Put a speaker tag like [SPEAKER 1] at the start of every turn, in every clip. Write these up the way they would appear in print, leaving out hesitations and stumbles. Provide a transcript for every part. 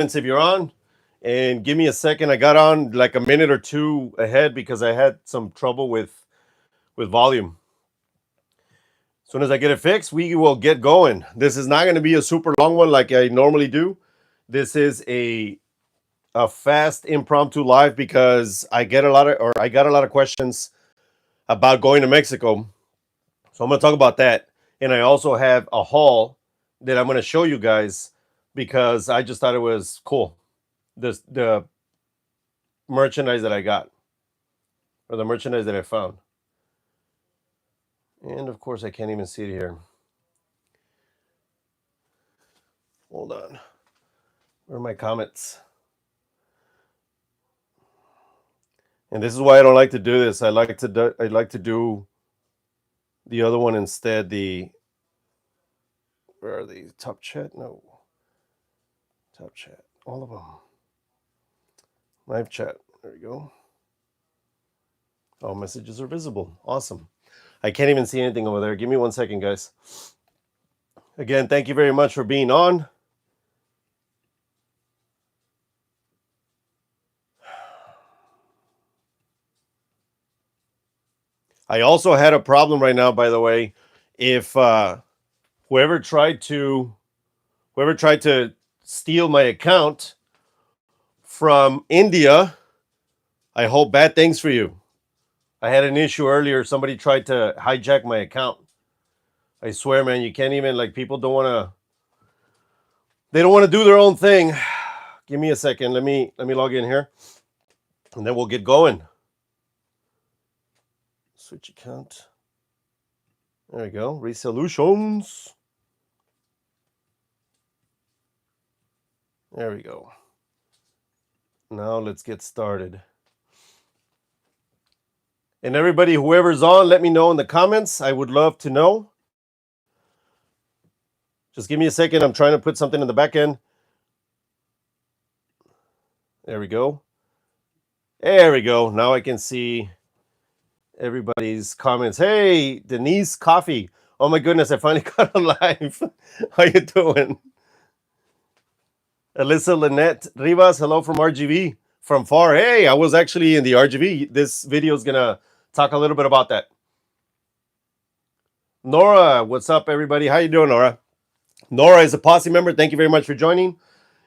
[SPEAKER 1] if you're on, and give me a second. I got on like a minute or two ahead because I had some trouble with volume. As soon as I get it fixed, we will get going. This is not going to be a super long one like I normally do. This is a fast impromptu live because I got a lot of questions about going to Mexico. So I'm going to talk about that. And I also have a haul that I'm going to show you guys because I just thought it was cool. The merchandise that I got, or the merchandise that I found. And of course, I can't even see it here. Hold on. Where are my comments? And this is why I don't like to do this. I like to do the other one instead. Where are the top chat? No. Top chat. All of them. Live chat. There we go. All messages are visible. Awesome. I can't even see anything over there. Give me 1 second, guys. Again, thank you very much for being on. I also had a problem right now, by the way. If whoever tried to steal my account from India, I hope bad things for you. I had an issue earlier. Somebody tried to hijack my account. I swear, man, you can't even, like, people don't want to do their own thing. Give me a second. Let me log in here, and then we'll get going. Switch account. There we go. Resolutions. There we go. Now let's get started. And everybody, whoever's on, let me know in the comments. I would love to know. Just give me a second. I'm trying to put something in the back end. There we go. There we go. Now I can see everybody's comments. Hey, Denise Coffee. Oh my goodness, I finally got on live. How you doing? Alyssa Lynette Rivas, hello from RGV. From far. Hey, I was actually in the RGV. This video is going to talk a little bit about that. Nora, what's up, everybody? How you doing, Nora? Nora is a Posse member. Thank you very much for joining.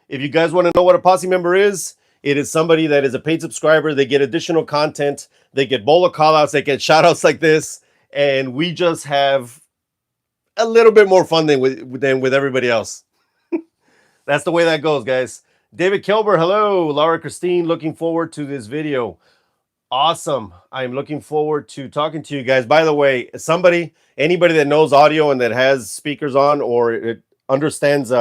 [SPEAKER 1] If you guys want to know what a Posse member is, it is somebody that is a paid subscriber. They get additional content. They get bolo callouts. They get shoutouts like this. And we just have a little bit more fun than with everybody else. That's the way that goes, guys. David Kilber, hello. Laura Christine, looking forward to this video. Awesome. I'm looking forward to talking to you guys. By the way, anybody that knows audio and that has speakers on or it understands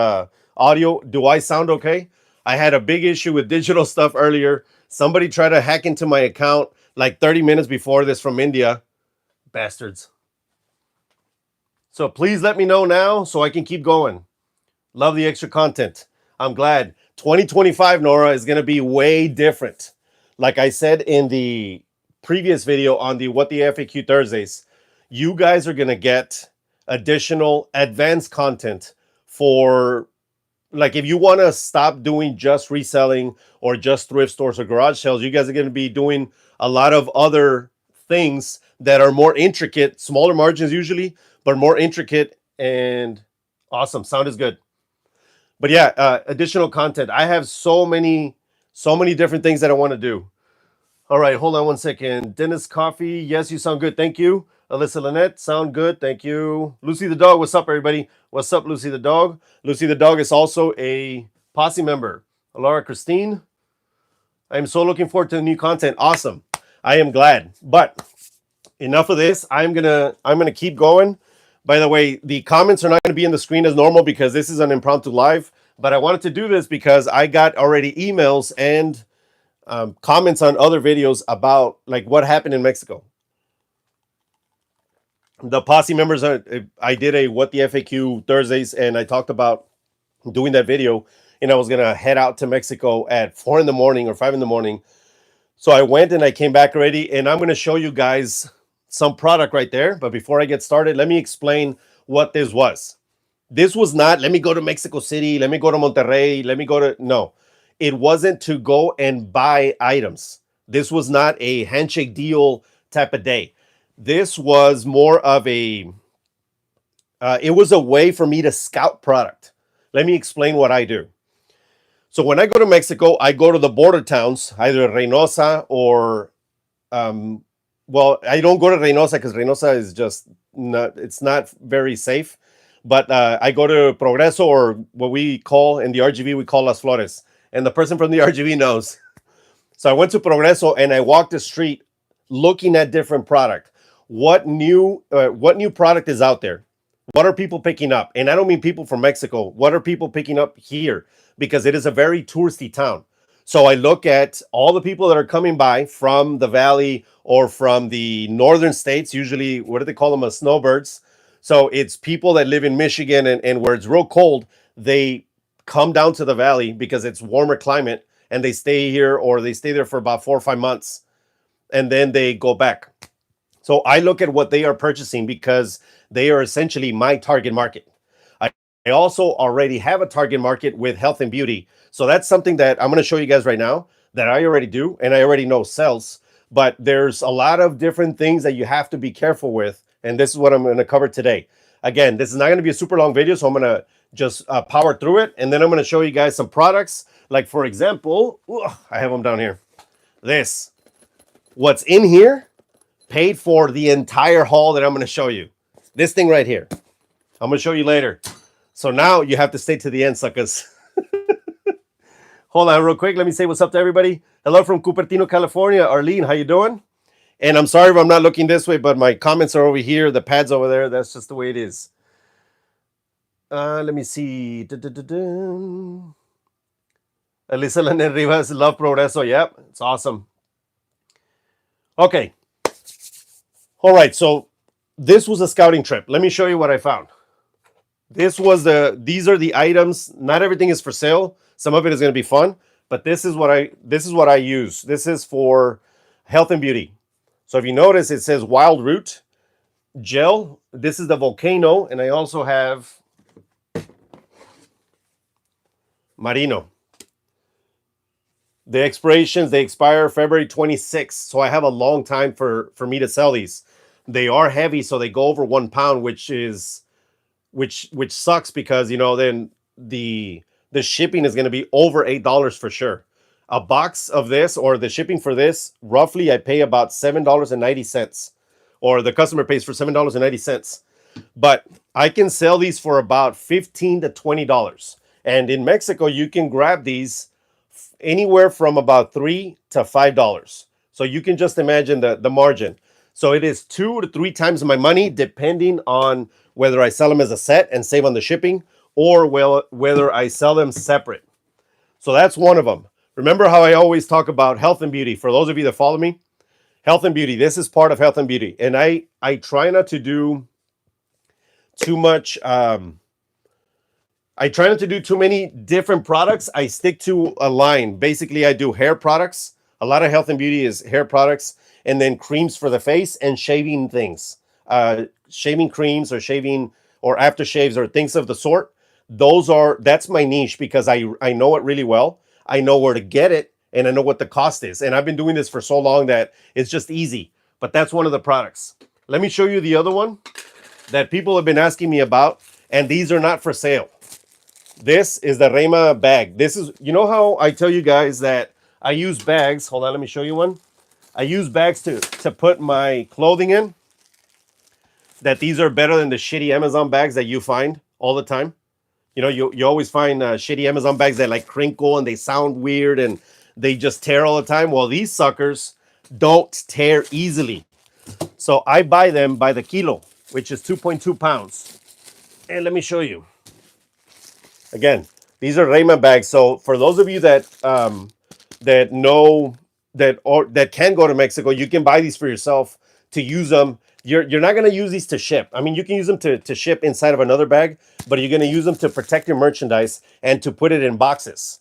[SPEAKER 1] audio, do I sound okay? I had a big issue with digital stuff earlier. Somebody tried to hack into my account like 30 minutes before this from India. Bastards. So please let me know now so I can keep going. Love the extra content. I'm glad. 2025, Nora, is going to be way different. Like I said in the previous video on the What the FAQ Thursdays, you guys are going to get additional advanced content for, like, if you want to stop doing just reselling or just thrift stores or garage sales, you guys are going to be doing a lot of other things that are more intricate, smaller margins usually, but more intricate and awesome. Sound is good. But yeah, additional content. I have so many different things that I want to do. All right, hold on 1 second. Dennis Coffee, yes, you sound good. Thank you. Alyssa Lynette, sound good. Thank you. Lucy the dog, what's up, everybody? What's up, Lucy the dog? Lucy the dog is also a Posse member. Laura Christine, I'm so looking forward to the new content. Awesome. I am glad. But enough of this. I'm gonna keep going. By the way, the comments are not going to be in the screen as normal because this is an impromptu live. But I wanted to do this because I got already emails and comments on other videos about like what happened in Mexico. The Posse members, I did a What the FAQ Thursdays, and I talked about doing that video. And I was going to head out to Mexico at 4 in the morning or 5 in the morning. So I went and I came back already. And I'm going to show you guys some product right there. But before I get started, let me explain what this was. This was not, let me go to Mexico City, let me go to Monterrey, let me go to, no. it wasn't to go and buy items. This was not a handshake deal type of day. This was more of it was a way for me to scout product. Let me explain what I do. So when I go to Mexico, I go to the border towns, either Reynosa or, well, I don't go to Reynosa because Reynosa is just not, it's not very safe. But I go to Progreso, or what we call in the RGV, we call Las Flores. And the person from the RGV knows. So I went to Progreso and I walked the street looking at different product. What new product is out there? What are people picking up? And I don't mean people from Mexico. What are people picking up here? Because it is a very touristy town. So I look at all the people that are coming by from the valley or from the northern states. Usually, what do they call them? Snowbirds. So it's people that live in Michigan and where it's real cold, they come down to the valley because it's warmer climate and they stay here, or they stay there for about 4 or 5 months and then they go back. So I look at what they are purchasing because they are essentially my target market. I also already have a target market with health and beauty. So that's something that I'm going to show you guys right now that I already do and I already know sells. But there's a lot of different things that you have to be careful with. And this is what I'm going to cover today. Again, this is not going to be a super long video, so I'm going to just power through it. And then I'm going to show you guys some products. Like, for example, I have them down here. This. What's in here paid for the entire haul that I'm going to show you. This thing right here. I'm going to show you later. So now you have to stay to the end, suckers. Hold on real quick. Let me say what's up to everybody. Hello from Cupertino, California. Arlene, how you doing? And I'm sorry if I'm not looking this way, but my comments are over here. The pad's over there. That's just the way it is. Let me see. Elisa Lanet Rivas, love Progreso. Yep, it's awesome. Okay. All right, so this was a scouting trip. Let me show you what I found. These are the items. Not everything is for sale. Some of it is going to be fun, but this is what I use. This is for health and beauty. So if you notice, it says Wild Root Gel. This is the Volcano, and I also have Marino. The expirations, they expire February 26th. So I have a long time for me to sell these. They are heavy, so they go over 1 pound, which sucks because, you know, then the shipping is going to be over $8 for sure. A box of this, or the shipping for this, roughly I pay about $7.90, or the customer pays for $7.90. But I can sell these for about $15 to $20. And in Mexico, you can grab these anywhere from about $3 to $5. So you can just imagine the margin. So it is 2 to 3 times my money, depending on whether I sell them as a set and save on the shipping, or whether I sell them separate. So that's one of them. Remember how I always talk about health and beauty? For those of you that follow me, health and beauty, this is part of health and beauty. And I try not to do too much. I try not to do too many different products. I stick to a line. Basically, I do hair products. A lot of health and beauty is hair products, and then creams for the face and shaving things. Shaving creams or shaving or aftershaves or things of the sort. That's my niche because I know it really well. I know where to get it, and I know what the cost is. And I've been doing this for so long that it's just easy. But that's one of the products. Let me show you the other one that people have been asking me about, and these are not for sale. This is the Rema bag. This is, you know how I tell you guys that I use bags. Hold on, let me show you one. I use bags to put my clothing in. That these are better than the shitty Amazon bags that you find all the time. You know, you always find shitty Amazon bags that like crinkle and they sound weird and they just tear all the time. Well, these suckers don't tear easily. So I buy them by the kilo, which is 2.2 pounds. And let me show you. Again, these are Rayman bags. So for those of you that can go to Mexico, you can buy these for yourself to use them. You're not going to use these to ship. I mean, you can use them to ship inside of another bag, but you're going to use them to protect your merchandise and to put it in boxes.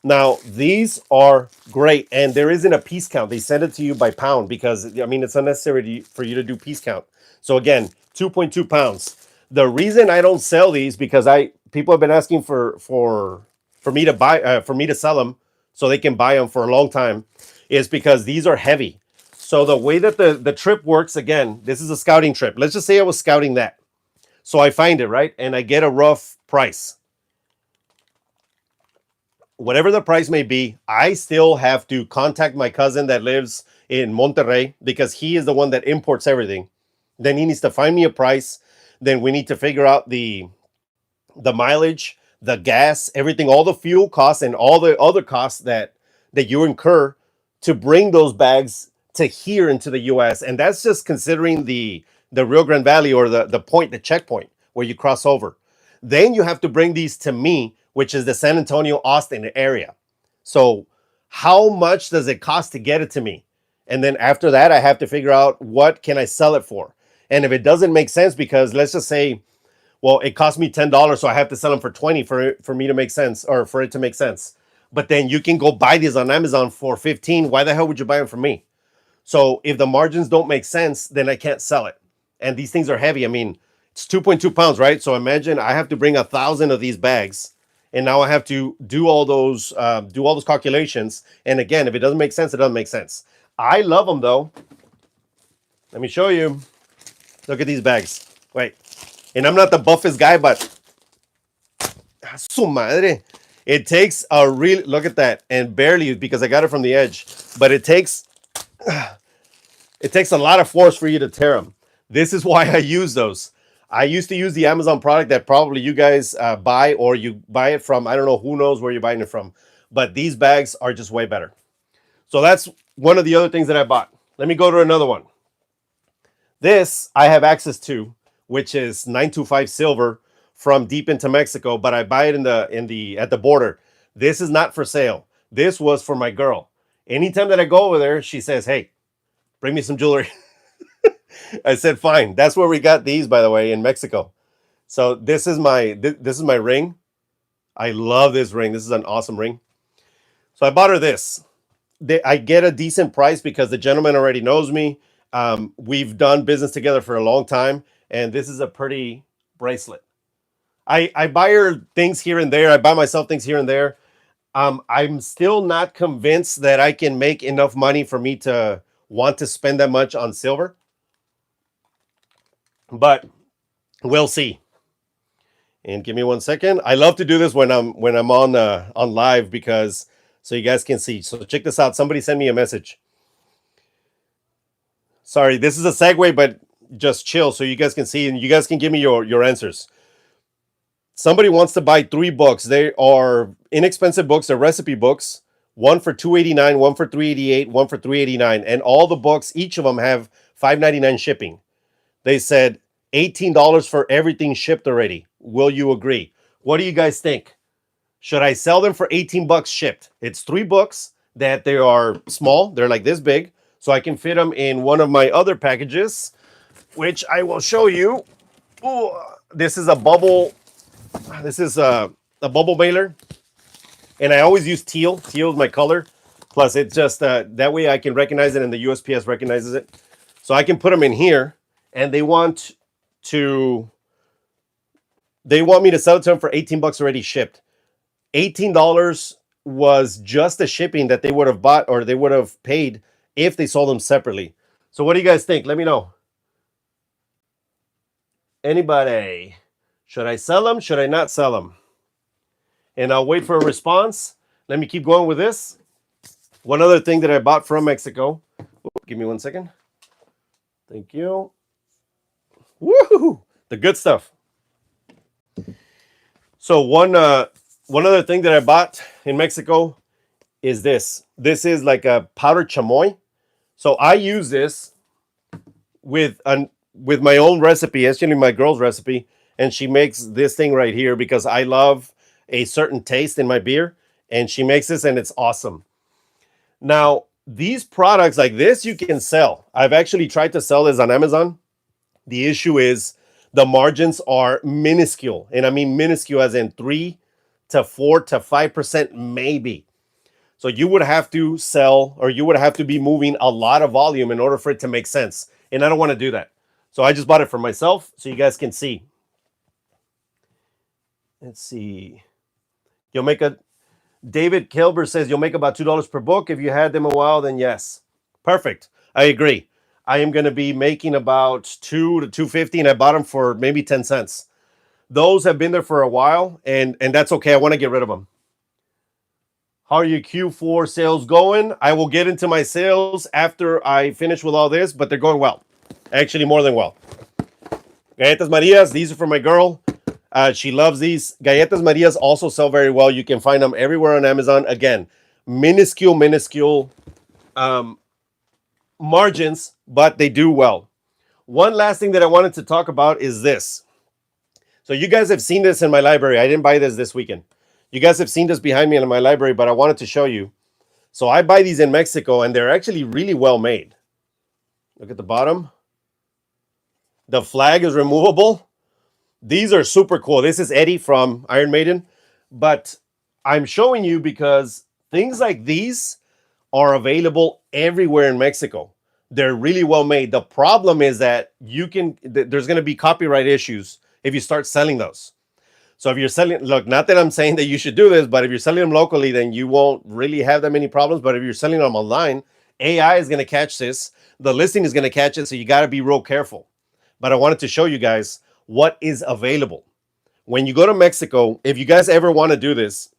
[SPEAKER 1] Now, these are great, and there isn't a piece count. They send it to you by pound because, I mean, it's unnecessary for you to do piece count. So again, 2.2 pounds. The reason I don't sell these because people have been asking for me to buy for me to sell them so they can buy them for a long time, is because these are heavy. So the way that the trip works, again, this is a scouting trip. Let's just say I was scouting that. So I find it, right? And I get a rough price. Whatever the price may be, I still have to contact my cousin that lives in Monterrey because he is the one that imports everything. Then he needs to find me a price. Then we need to figure out the mileage, the gas, everything, all the fuel costs and all the other costs that you incur to bring those bags to here into the US. And that's just considering the Rio Grande Valley, or the checkpoint where you cross over. Then you have to bring these to me, which is the San Antonio, Austin area. So how much does it cost to get it to me? And then after that, I have to figure out what can I sell it for. And if it doesn't make sense, because let's just say, well, it cost me $10, so I have to sell them for $20 for me to make sense, or for it to make sense. But then you can go buy these on Amazon for $15. Why the hell would you buy them from me? So if the margins don't make sense, then I can't sell it. And these things are heavy. I mean, it's 2.2 pounds, right? So imagine I have to bring 1,000 of these bags, and now I have to do all those calculations. And again, if it doesn't make sense, it doesn't make sense. I love them though. Let me show you. Look at these bags. Wait. And I'm not the buffest guy, but su madre. It takes a real look at that, and barely, because I got it from the edge, but it takes a lot of force for you to tear them. This is why I use those. I used to use the Amazon product that probably you guys buy, or you buy it from, I don't know, who knows where you're buying it from, but these bags are just way better. So that's one of the other things that I bought. Let me go to another one. This I have access to, which is 925 silver from deep into Mexico, but I buy it at the border. This is not for sale. This was for my girl. Anytime that I go over there, she says, "Hey, bring me some jewelry." I said, "Fine." That's where we got these, by the way, in Mexico. So this is my ring. I love this ring. This is an awesome ring. So I bought her this. I get a decent price because the gentleman already knows me. We've done business together for a long time, and this is a pretty bracelet. I buy her things here and there. I buy myself things here and there. I'm still not convinced that I can make enough money for me to want to spend that much on silver, but we'll see. And give me 1 second. I love to do this when I'm on live, because so you guys can see. So check this out. Somebody sent me a message. Sorry, this is a segue, but just chill so you guys can see, and you guys can give me your answers. Somebody wants to buy 3 books. They are inexpensive books. They're recipe books. One for $289, one for $388, one for $389. And all the books, each of them have $5.99 shipping. They said $18 for everything shipped already. Will you agree? What do you guys think? Should I sell them for 18 bucks shipped? It's 3 books that they are small. They're like this big. So I can fit them in one of my other packages, which I will show you. Ooh, this is a bubble. This is a bubble mailer. And I always use teal. Teal is my color. Plus, it's just that way I can recognize it, and the USPS recognizes it. So I can put them in here, and they want me to sell it to them for 18 bucks already shipped. $18 was just the shipping that they would have bought, or they would have paid if they sold them separately. So what do you guys think? Let me know. Anybody? Should I sell them? Should I not sell them? And I'll wait for a response. Let me keep going with this. One other thing that I bought from Mexico. Give me 1 second. Thank you. Woohoo! The good stuff. So one other thing that I bought in Mexico is this. This is like a powdered chamoy. So I use this with my own recipe, actually my girl's recipe, and she makes this thing right here because I love a certain taste in my beer, and she makes this, and it's awesome. Now, these products like this you can sell. I've actually tried to sell this on Amazon. The issue is the margins are minuscule, and I mean minuscule as in 3 to 4 to 5% maybe. So you would have to sell, or you would have to be moving a lot of volume in order for it to make sense. And I don't want to do that. So I just bought it for myself so you guys can see. Let's see. You'll make a David Kilber says you'll make about $2 per book. If you had them a while, then yes. Perfect. I agree. I am going to be making about $2 to $2.50, and I bought them for maybe 10 cents. Those have been there for a while, and that's okay. I want to get rid of them. How are your Q4 sales going? I will get into my sales after I finish with all this, but they're going well. Actually, more than well. Galletas Marias, these are for my girl. She loves these. Galletas Marias also sell very well. You can find them everywhere on Amazon. Again, minuscule margins, but they do well. One last thing that I wanted to talk about is this. So you guys have seen this in my library. I didn't buy this weekend. You guys have seen this behind me in my library, but I wanted to show you. So I buy these in Mexico, and they're actually really well made. Look at the bottom. The flag is removable. These are super cool. This is Eddie from Iron Maiden. But I'm showing you because things like these are available everywhere in Mexico. They're really well made. The problem is that there's going to be copyright issues if you start selling those. So if you're selling, look, not that I'm saying that you should do this, but if you're selling them locally, then you won't really have that many problems. But if you're selling them online, AI is going to catch this. The listing is going to catch it. So you got to be real careful. But I wanted to show you guys what is available. When you go to Mexico, if you guys ever want to do this,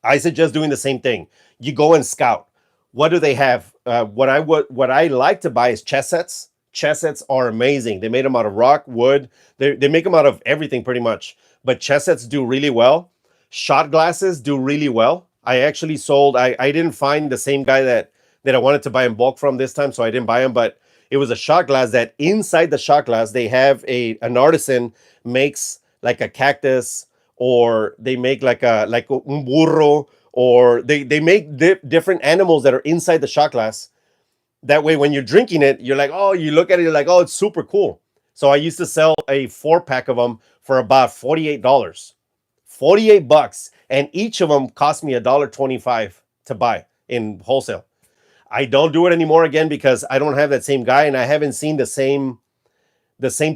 [SPEAKER 1] I suggest doing the same thing. You go and scout. What do they have? What I like to buy is chess sets. Chess sets are amazing. They made them out of rock, wood. They make them out of everything pretty much. But chess sets do really well. Shot glasses do really well. I actually sold, I didn't find the same guy that I wanted to buy in bulk from this time, so I didn't buy them, but it was a shot glass that inside the shot glass, they have an artisan makes like a cactus, or they make like un burro, or they make different animals that are inside the shot glass. That way, when you're drinking it, you're like, oh, you look at it, you're like, oh, it's super cool. So I used to sell a 4-pack of them for about $48. $48, and each of them cost me $1.25 to buy in wholesale. I don't do it anymore again because I don't have that same guy, and I haven't seen the same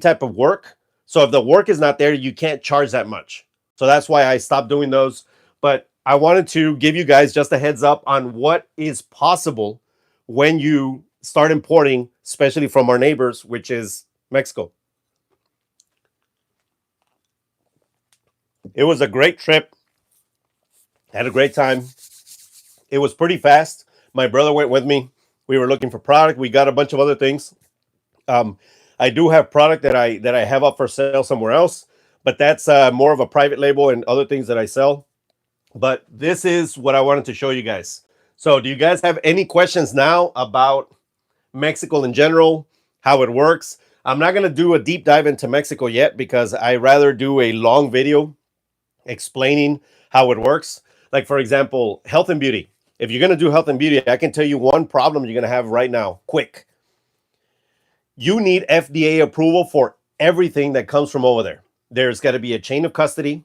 [SPEAKER 1] type of work. So if the work is not there, you can't charge that much. So that's why I stopped doing those. But I wanted to give you guys just a heads up on what is possible when you start importing, especially from our neighbors, which is Mexico. It was a great trip. Had a great time. It was pretty fast. My brother went with me. We were looking for product. We got a bunch of other things. I do have product that I have up for sale somewhere else, but that's more of a private label and other things that I sell. But this is what I wanted to show you guys. So do you guys have any questions now about Mexico in general, how it works? I'm not going to do a deep dive into Mexico yet because I rather do a long video explaining how it works. Like, for example, health and beauty. If you're going to do health and beauty, I can tell you one problem you're going to have right now, quick. You need FDA approval for everything that comes from over there. There's got to be a chain of custody.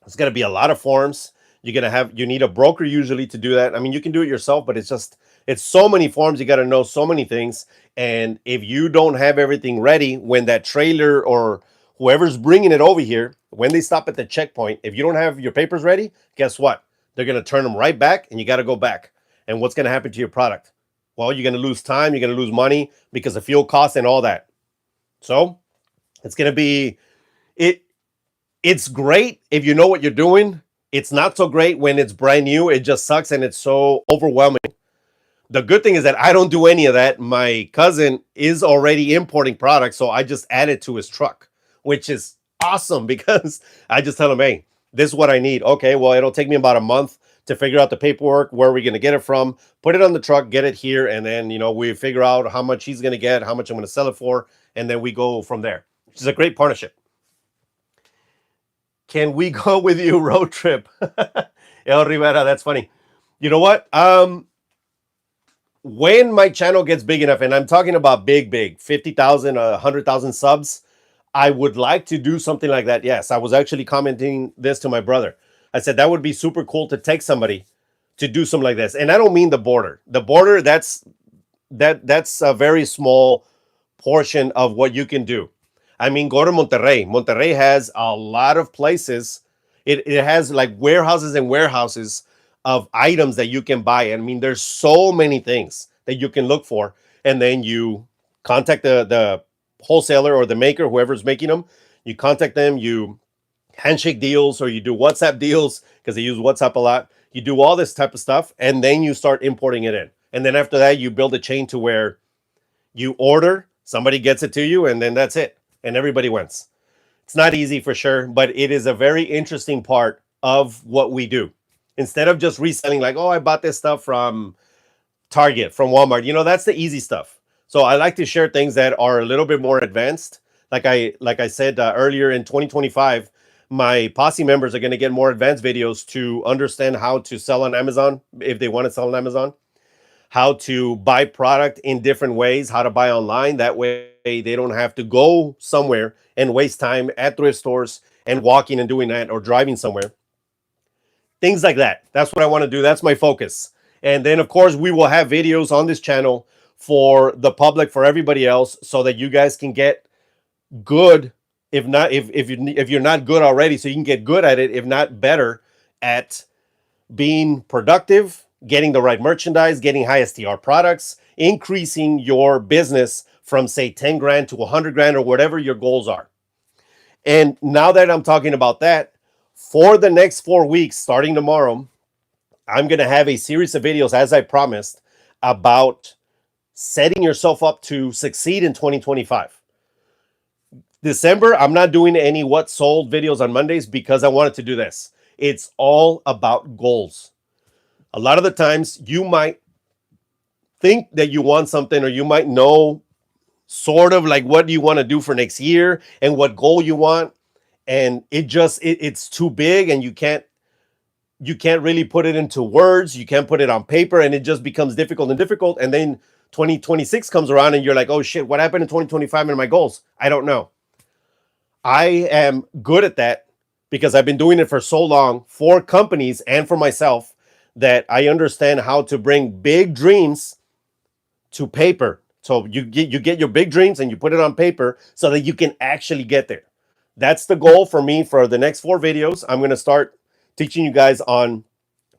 [SPEAKER 1] There's got to be a lot of forms. You need a broker usually to do that. I mean, you can do it yourself, but it's so many forms. You got to know so many things. And if you don't have everything ready, when that trailer or whoever's bringing it over here, when they stop at the checkpoint, if you don't have your papers ready, guess what? They're going to turn them right back, and you got to go back. And what's going to happen to your product? Well, you're going to lose time. You're going to lose money because of fuel costs and all that. So it's going to be, it's great if you know what you're doing. It's not so great when it's brand new. It just sucks, and it's so overwhelming. The good thing is that I don't do any of that. My cousin is already importing products, so I just add it to his truck, which is awesome because I just tell him, hey, this is what I need. Okay, well, it'll take me about a month to figure out the paperwork, where are we going to get it from, put it on the truck, get it here, and then, we figure out how much he's going to get, how much I'm going to sell it for, and then we go from there, which is a great partnership. Can we go with you road trip? El Rivera, that's funny. You know what? When my channel gets big enough, and I'm talking about big, 50,000, 100,000 subs, I would like to do something like that. Yes, I was actually commenting this to my brother. I said that would be super cool to take somebody to do something like this. And I don't mean the border. The border, that's a very small portion of what you can do. I mean, go to Monterrey. Monterrey has a lot of places. It has like warehouses and warehouses of items that you can buy. I mean, there's so many things that you can look for, and then you contact the wholesaler or the maker, whoever's making them. You contact them, you handshake deals, or you do WhatsApp deals because they use WhatsApp a lot. You do all this type of stuff, and then you start importing it in. And then after that, you build a chain to where you order, somebody gets it to you, and then that's it. And everybody wins. It's not easy for sure, but it is a very interesting part of what we do. Instead of just reselling like, oh, I bought this stuff from Target, from Walmart, that's the easy stuff. So I like to share things that are a little bit more advanced. Like I said earlier, in 2025, my posse members are going to get more advanced videos to understand how to sell on Amazon if they want to sell on Amazon, how to buy product in different ways, how to buy online. That way they don't have to go somewhere and waste time at thrift stores and walking and doing that, or driving somewhere. Things like that. That's what I want to do. That's my focus. And then, of course, we will have videos on this channel for the public, for everybody else, so that you guys can get good, if you're not good already, so you can get good at it, if not better, at being productive, getting the right merchandise, getting high STR products, increasing your business from, say, 10 grand to 100 grand, or whatever your goals are. And now that I'm talking about that, for the next 4 weeks, starting tomorrow, I'm going to have a series of videos, as I promised, about setting yourself up to succeed in 2025. December, I'm not doing any what sold videos on Mondays because I wanted to do this. It's all about goals. A lot of the times you might think that you want something, or you might know sort of like what do you want to do for next year and what goal you want. And it's too big, and you can't really put it into words. You can't put it on paper, and it just becomes difficult. And then 2026 comes around and you're like, oh shit, what happened in 2025 and my goals? I don't know. I am good at that because I've been doing it for so long for companies and for myself, that I understand how to bring big dreams to paper. So you get your big dreams and you put it on paper so that you can actually get there. That's the goal for me for the next 4 videos. I'm going to start teaching you guys on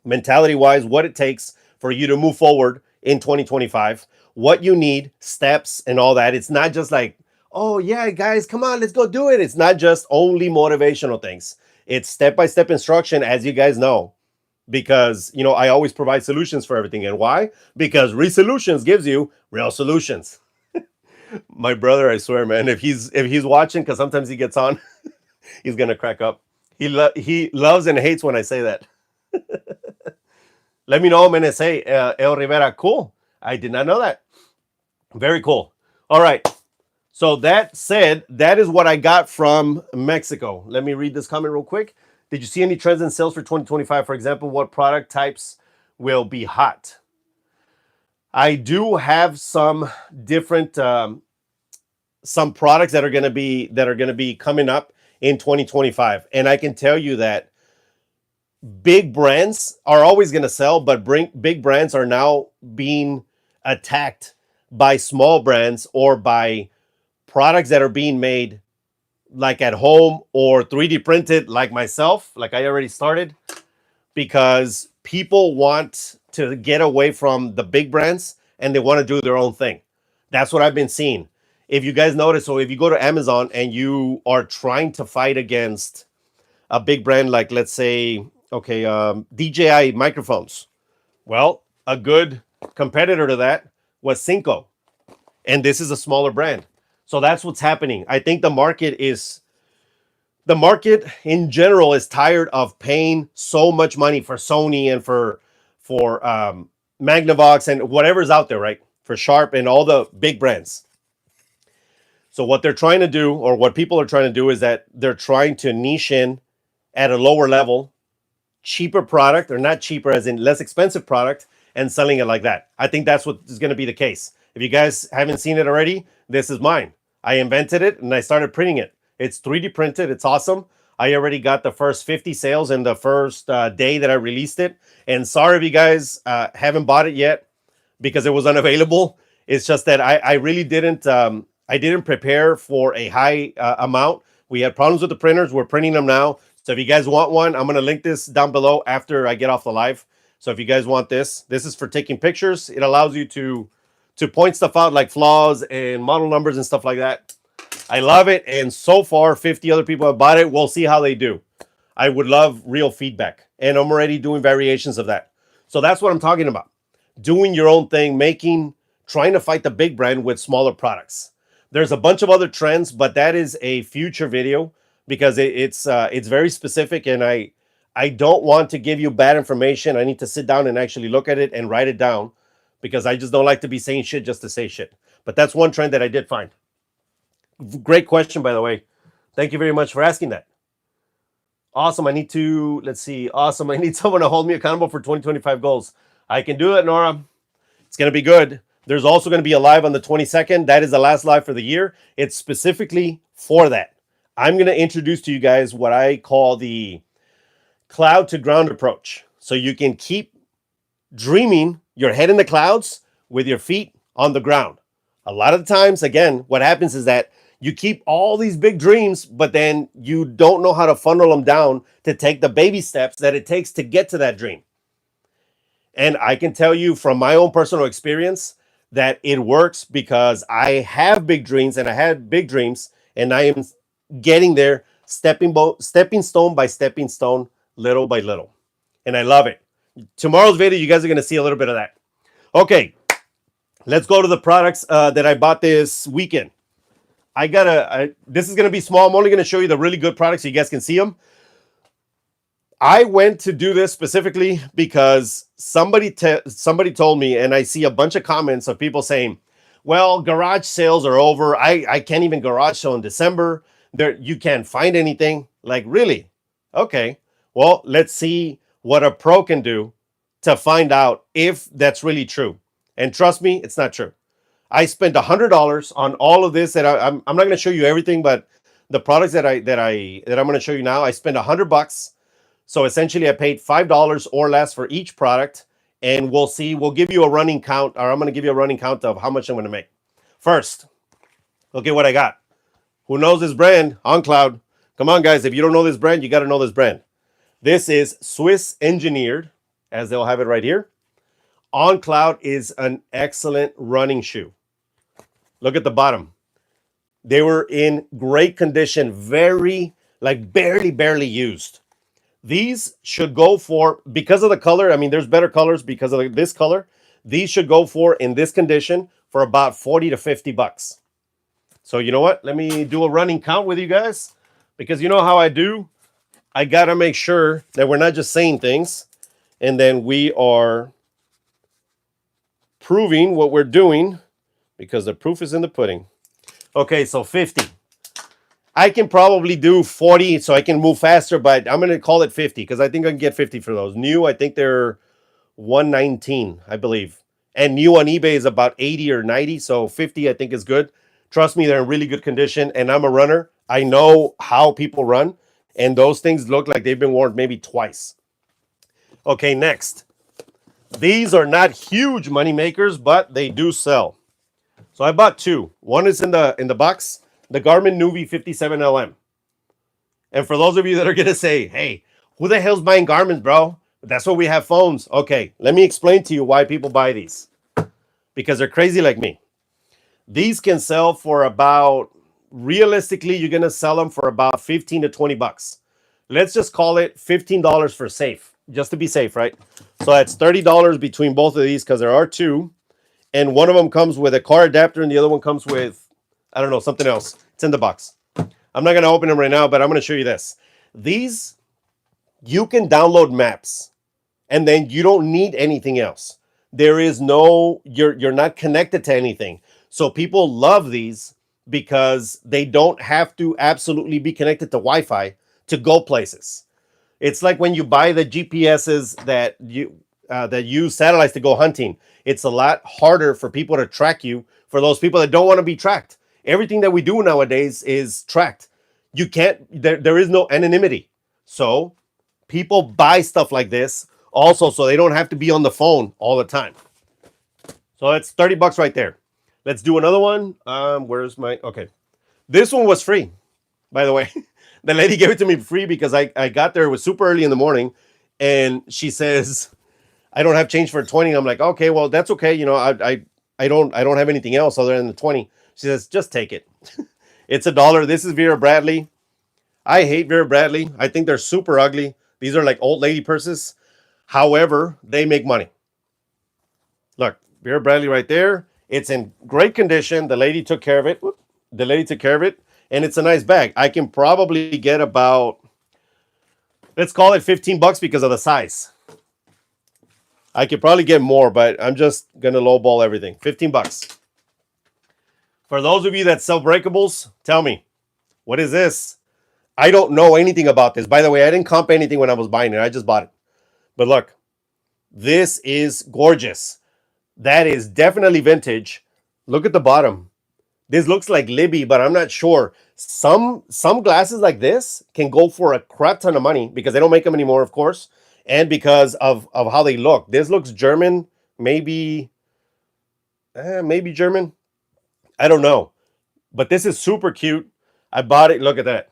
[SPEAKER 1] mentality-wise what it takes for you to move forward in 2025, what you need, steps, and all that. It's not just like, oh yeah, guys, come on, let's go do it. It's not just only motivational things. It's step-by-step instruction, as you guys know, because, I always provide solutions for everything. And why? Because RESELLOUPE gives you real solutions. My brother, I swear, man, if he's watching, because sometimes he gets on, he's going to crack up. He loves and hates when I say that. Let me know, man. Say, El Rivera, cool. I did not know that. Very cool. All right. So that said, that is what I got from Mexico. Let me read this comment real quick. Did you see any trends in sales for 2025? For example, what product types will be hot? I do have some different some products that are going to be coming up in 2025, and I can tell you that big brands are always going to sell, but big brands are now being attacked by small brands, or by products that are being made like at home or 3D printed, like myself, like I already started, because people want to get away from the big brands and they want to do their own thing. That's what I've been seeing. If you guys notice, so if you go to Amazon and you are trying to fight against a big brand, like let's say, DJI microphones. Well, a good competitor to that was Cinco. And this is a smaller brand. So that's what's happening. I think the market in general is tired of paying so much money for Sony and for Magnavox and whatever's out there, right? For Sharp and all the big brands. So what they're trying to do, or what people are trying to do, is that they're trying to niche in at a lower level, cheaper product, or not cheaper as in less expensive product, and selling it like that. I think that's what is going to be the case. If you guys haven't seen it already, this is mine. I invented it and I started printing it. It's 3D printed. It's awesome. I already got the first 50 sales in the first day that I released it. And sorry if you guys haven't bought it yet because it was unavailable. It's just that I really didn't prepare for a high amount. We had problems with the printers. We're printing them now. So if you guys want one, I'm going to link this down below after I get off the live. So if you guys want this is for taking pictures. It allows you to point stuff out like flaws and model numbers and stuff like that. I love it. And so far, 50 other people have bought it. We'll see how they do. I would love real feedback. And I'm already doing variations of that. So that's what I'm talking about. Doing your own thing, trying to fight the big brand with smaller products. There's a bunch of other trends, but that is a future video because it's very specific, and I don't want to give you bad information. I need to sit down and actually look at it and write it down because I just don't like to be saying shit just to say shit. But that's one trend that I did find. Great question, by the way. Thank you very much for asking that. Awesome. Awesome. I need someone to hold me accountable for 2025 goals. I can do it, Nora. It's going to be good. There's also going to be a live on the 22nd. That is the last live for the year. It's specifically for that. I'm going to introduce to you guys what I call the cloud to ground approach. So you can keep dreaming your head in the clouds with your feet on the ground. A lot of the times, again, what happens is that you keep all these big dreams, but then you don't know how to funnel them down to take the baby steps that it takes to get to that dream. And I can tell you from my own personal experience that it works because I have big dreams and I had big dreams, and I am getting there stepping stone by stepping stone, little by little. And I love it. Tomorrow's video, you guys are going to see a little bit of that. Okay, let's go to the products that I bought this weekend. This is going to be small. I'm only going to show you the really good products so you guys can see them. I went to do this specifically because somebody told me, and I see a bunch of comments of people saying, well, garage sales are over. I can't even garage sale in December. You can't find anything. Like, really? Okay. Well, let's see what a pro can do to find out if that's really true. And trust me, it's not true. I spent $100 on all of this. That I'm not going to show you everything, but the products that I'm going to show you now, I spent $100. So essentially, I paid $5 or less for each product, and we'll see. We'll give you a running count, or I'm going to give you a running count of how much I'm going to make. First, look at what I got. Who knows this brand? OnCloud. Come on, guys. If you don't know this brand, you got to know this brand. This is Swiss engineered, as they'll have it right here. OnCloud is an excellent running shoe. Look at the bottom. They were in great condition, barely used. These should go for, because of the color, I mean, there's better colors because of this color. These should go for, in this condition, for about $40 to $50. So you know what? Let me do a running count with you guys. Because you know how I do? I got to make sure that we're not just saying things. And then we are proving what we're doing. Because the proof is in the pudding. Okay, so 50. I can probably do 40 so I can move faster, but I'm going to call it 50 because I think I can get 50 for those. New, I think they're $119, I believe. And new on eBay is about 80 or 90, so 50 I think is good. Trust me, they're in really good condition, and I'm a runner. I know how people run, and those things look like they've been worn maybe twice. Okay, next. These are not huge money makers, but they do sell. So I bought two. One is in the box. The Garmin Nuvi 57LM. And for those of you that are going to say, hey, who the hell's buying Garmins, bro? That's what we have phones. Okay, let me explain to you why people buy these. Because they're crazy like me. These can sell for about, realistically, you're going to sell them for about 15 to 20 bucks. Let's just call it $15 for safe. Just to be safe, right? So that's $30 between both of these because there are two. And one of them comes with a car adapter and the other one comes with, I don't know, something else. It's in the box. I'm not going to open them right now, but I'm going to show you this. These, you can download maps, and then you don't need anything else. There is no, you're not connected to anything. So people love these because they don't have to absolutely be connected to Wi-Fi to go places. It's like when you buy the GPSs that use satellites to go hunting. It's a lot harder for people to track you, for those people that don't want to be tracked. Everything that we do nowadays is tracked. You can't, there is no anonymity. So people buy stuff like this also so they don't have to be on the phone all the time. So that's 30 bucks right there. Let's do another one. Where's my, okay. This one was free, by the way. The lady gave it to me free because I got there. It was super early in the morning. And she says, I don't have change for 20. I'm like, okay, well, that's okay. You know, I don't have anything else other than the 20. She says, just take it. It's $1. This is Vera Bradley. I hate Vera Bradley. I think they're super ugly. These are like old lady purses. However, they make money. Look, Vera Bradley right there. It's in great condition. The lady took care of it. The lady took care of it. And it's a nice bag. I can probably get about, let's call it $15 because of the size. I could probably get more, but I'm just going to lowball everything. $15. For those of you that sell breakables, tell me, what is this? I don't know anything about this. By the way, I didn't comp anything when I was buying it. I just bought it. But look, this is gorgeous. That is definitely vintage. Look at the bottom. This looks like Libby, but I'm not sure. Some glasses like this can go for a crap ton of money because they don't make them anymore, of course, and because of how they look. This looks German, maybe German. I don't know. But this is super cute. I bought it. Look at that.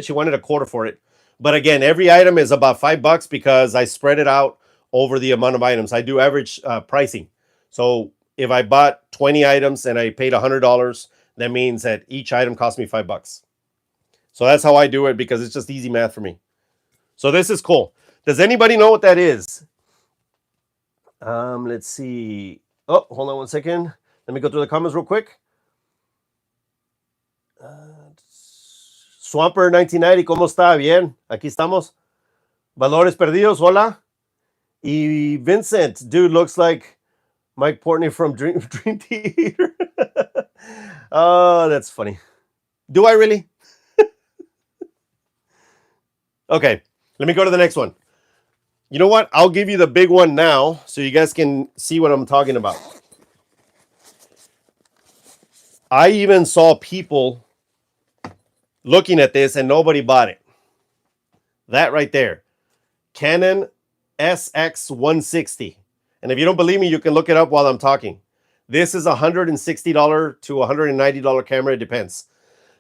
[SPEAKER 1] She wanted a quarter for it. But again, every item is about $5 because I spread it out over the amount of items. I do average pricing. So if I bought 20 items and I paid $100, that means that each item cost me $5. So that's how I do it because it's just easy math for me. So this is cool. Does anybody know what that is? Let's see. Oh, hold on one second. Let me go through the comments real quick. Swamper 1990, ¿cómo está? Bien, aquí estamos. Valores Perdidos, hola. Y Vincent, dude, looks like Mike Portney from Dream Theater. Oh, that's funny. Do I really? Okay, let me go to the next one. You know what? I'll give you the big one now so you guys can see what I'm talking about. I even saw people looking at this and nobody bought it. That right there. Canon SX160. And if you don't believe me, you can look it up while I'm talking. This is $160 to $190 camera. It depends.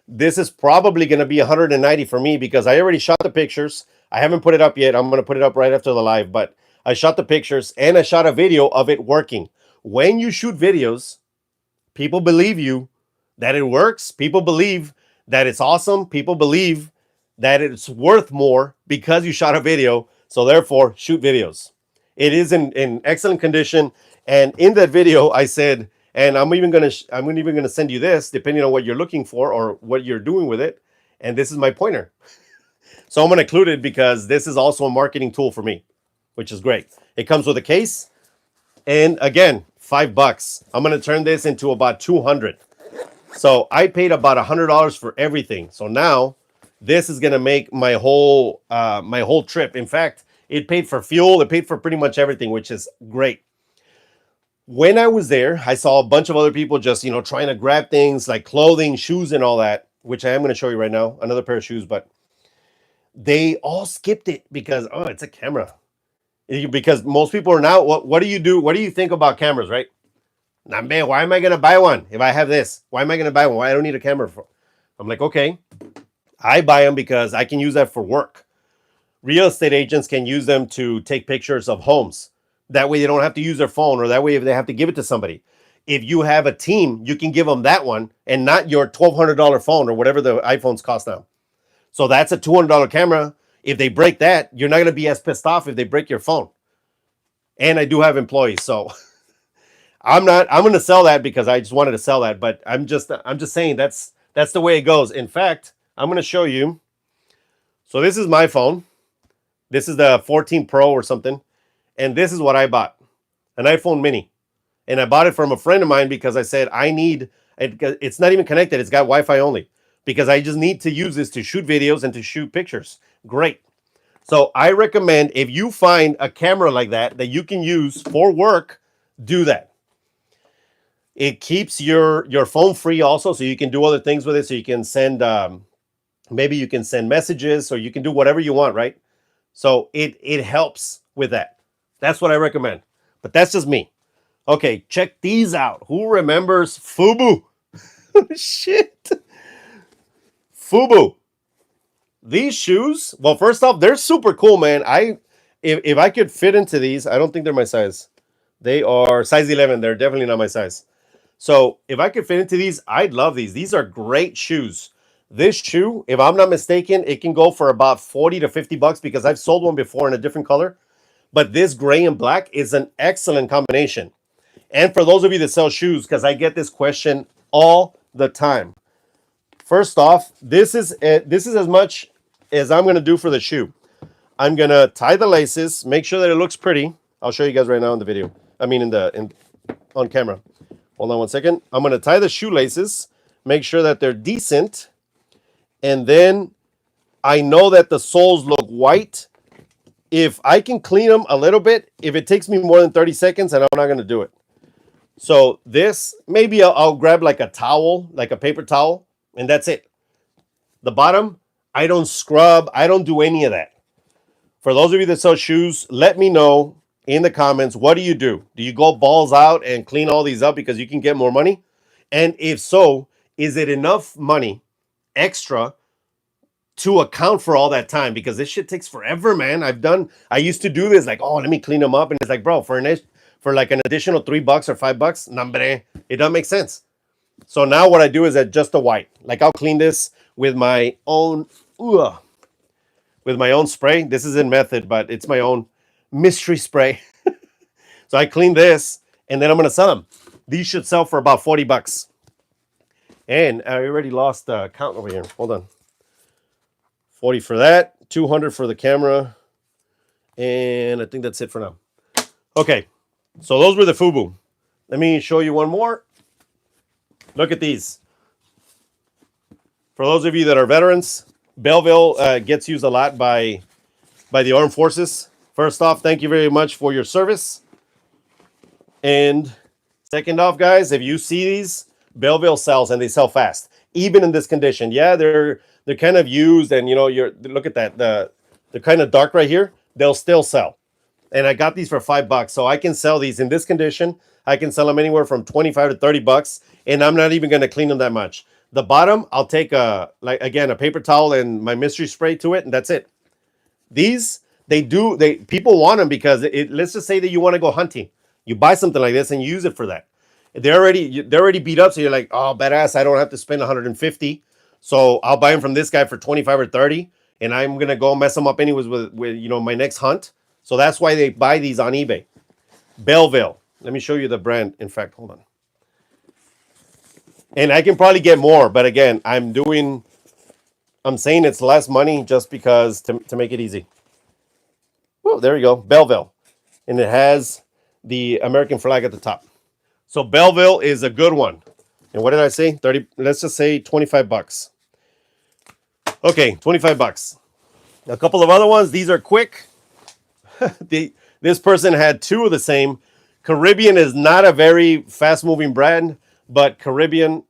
[SPEAKER 1] This is probably going to be $190 for me because I already shot the pictures. I haven't put it up yet. I'm going to put it up right after the live. But I shot the pictures and I shot a video of it working. When you shoot videos, people believe you that it works. People believe that it's awesome. People believe that it's worth more because you shot a video. So therefore, shoot videos. It is in excellent condition. And in that video, I said, and I'm even gonna send you this, depending on what you're looking for or what you're doing with it. And this is my pointer. So I'm gonna include it because this is also a marketing tool for me, which is great. It comes with a case, and again, $5. I'm gonna turn this into about $200. So I paid about $100 for everything. So now this is gonna make my whole trip. In fact, it paid for fuel. It paid for pretty much everything, which is great. When I was there, I saw a bunch of other people just, trying to grab things like clothing, shoes, and all that, which I am going to show you right now. Another pair of shoes, but they all skipped it because, oh, it's a camera. Because most people are now, what do you do? What do you think about cameras, right? Nah, man, why am I going to buy one if I have this? Why am I going to buy one? Why I don't need a camera for? I'm like, okay, I buy them because I can use that for work. Real estate agents can use them to take pictures of homes. That way they don't have to use their phone, or that way if they have to give it to somebody. If you have a team, you can give them that one and not your $1,200 phone or whatever the iPhones cost now. So that's a $200 camera. If they break that, you're not going to be as pissed off if they break your phone. And I do have employees, so I'm going to sell that because I just wanted to sell that, but I'm just saying that's the way it goes. In fact, I'm going to show you. So this is my phone. This is the 14 Pro or something. And this is what I bought, an iPhone mini. And I bought it from a friend of mine because I said, it's not even connected. It's got Wi-Fi only because I just need to use this to shoot videos and to shoot pictures. Great. So I recommend if you find a camera like that you can use for work, do that. It keeps your phone free also, so you can do other things with it. So you can send, maybe you can send messages, or you can do whatever you want, right? So it helps with that. That's what I recommend. But that's just me. Okay, check these out. Who remembers FUBU? Shit. FUBU. These shoes, well, first off, they're super cool, man. if I could fit into these, I don't think they're my size. They are size 11. They're definitely not my size. So if I could fit into these, I'd love these. These are great shoes. This shoe, if I'm not mistaken, it can go for about 40 to 50 bucks because I've sold one before in a different color. But this gray and black is an excellent combination. And for those of you that sell shoes, because I get this question all the time. First off, this is as much as I'm going to do for the shoe. I'm going to tie the laces, make sure that it looks pretty. I'll show you guys right now in the video. I mean on camera. Hold on one second. I'm going to tie the shoelaces, make sure that they're decent. And then I know that the soles look white. If I can clean them a little bit, if it takes me more than 30 seconds, and I'm not going to do it. So this, maybe I'll grab like a towel, like a paper towel, and that's it. The bottom, I don't scrub. I don't do any of that. For those of you that sell shoes, let me know in the comments, what do you do? Do you go balls out and clean all these up because you can get more money? And if so, is it enough money extra to account for all that time? Because this shit takes forever, man. I used to do this like, oh, let me clean them up. And it's like, bro, for like an additional $3 or $5, nambre, it doesn't make sense. So now what I do is just the white. Like I'll clean this with my own, spray. This isn't method, but it's my own mystery spray. So I clean this and then I'm going to sell them. These should sell for about 40 bucks. And I already lost the count over here. Hold on. 40 for that, 200 for the camera. And I think that's it for now. Okay. So those were the FUBU. Let me show you one more. Look at these. For those of you that are veterans, Belleville gets used a lot by the armed forces. First off, thank you very much for your service. And second off, guys, if you see these, Belleville sells and they sell fast, even in this condition. Yeah, they're kind of used, and look at that, they're kind of dark right here. They'll still sell. And I got these for $5, so I can sell these in this condition. I can sell them anywhere from 25 to 30 bucks, and I'm not even going to clean them that much. The bottom, I'll take a paper towel and my mystery spray to it, and that's it. These, people want them because let's just say that you want to go hunting. You buy something like this and you use it for that. They're already beat up, so you're like, oh, badass, I don't have to spend 150. So I'll buy them from this guy for 25 or 30, and I'm going to go mess them up anyways with my next hunt. So that's why they buy these on eBay. Belleville. Let me show you the brand. In fact, hold on. And I can probably get more, but again, I'm saying it's less money just because to make it easy. Well, there you go. Belleville. And it has the American flag at the top. So Belleville is a good one. And what did I say? 30, let's just say 25 bucks. Okay, 25 bucks. A couple of other ones. These are quick. This person had two of the same. Caribbean is not a very fast-moving brand, but Caribbean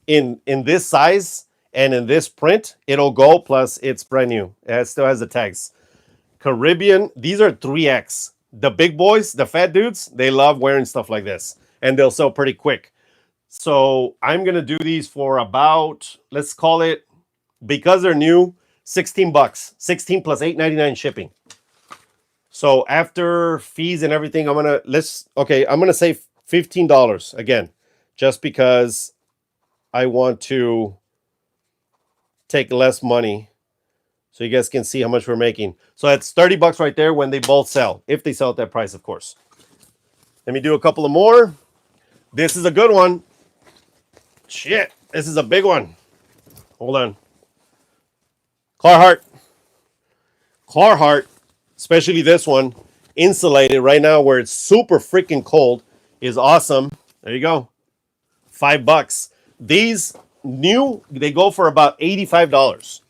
[SPEAKER 1] in this size and in this print, it'll go, plus it's brand new. It still has the tags. Caribbean, these are 3X. The big boys, the fat dudes, they love wearing stuff like this, and they'll sell pretty quick. So I'm going to do these for about, let's call it, because they're new, 16 bucks. 16 plus $8.99 shipping. So after fees and everything, I'm going to say $15 again, just because I want to take less money so you guys can see how much we're making. So that's 30 bucks right there when they both sell, if they sell at that price, of course. Let me do a couple of more. This is a good one. Shit, this is a big one. Hold on. Carhartt, especially this one, insulated right now where it's super freaking cold, is awesome. There you go. $5. These new, they go for about $85.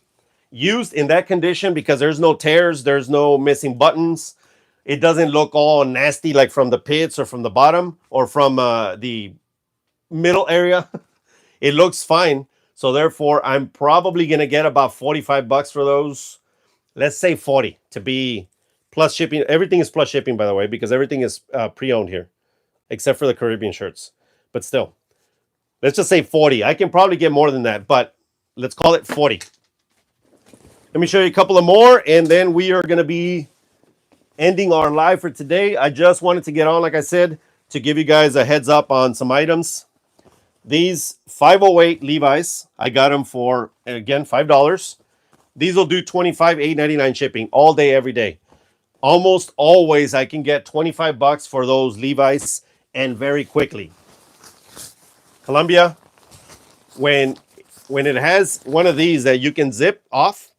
[SPEAKER 1] Used in that condition, because there's no tears, there's no missing buttons. It doesn't look all nasty like from the pits or from the bottom or from the middle area. It looks fine. So therefore, I'm probably going to get about 45 bucks for those. Let's say 40 to be plus shipping. Everything is plus shipping, by the way, because everything is pre-owned here, except for the Caribbean shirts. But still, let's just say 40. I can probably get more than that, but let's call it 40. Let me show you a couple of more, and then we are going to be ending our live for today. I just wanted to get on, like I said, to give you guys a heads up on some items. These 508 Levi's, I got them for, again, $5. These will do $25, $8.99 shipping all day, every day. Almost always I can get $25 for those Levi's, and very quickly. Columbia, when it has one of these that you can zip off,